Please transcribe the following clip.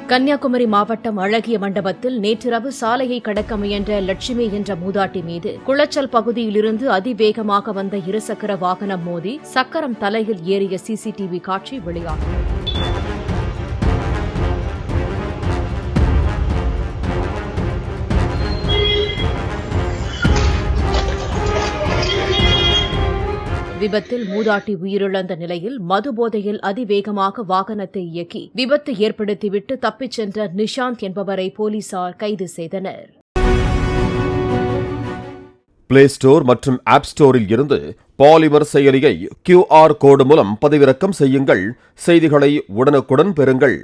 கன்னியாகுமரி மாவட்டம் அழகிய மண்டபத்தில் நேற்றிரவு சாலையை கடக்க முயன்ற லட்சுமி என்ற மூதாட்டி மீது குளச்சல் பகுதியிலிருந்து அதிவேகமாக வந்த இருசக்கர வாகனம் மோதி சக்கரம் தலையில் ஏறிய சிசிடிவி காட்சி வெளியாகும். விபத்தில் மூதாட்டி உயிரிழந்த நிலையில் மதுபோதையில் அதிவேகமாக வாகனத்தை இயக்கி விபத்து ஏற்படுத்திவிட்டு தப்பிச் சென்ற நிஷாந்த் என்பவரை போலீசார் கைது செய்தனர். பிளே ஸ்டோர் மற்றும் ஆப் ஸ்டோரில் இருந்து பாலிமர் செயலியை QR கோடு மூலம் பதிவிறக்கம் செய்யுங்கள். செய்திகளை உடனுக்குடன் பெறுங்கள்.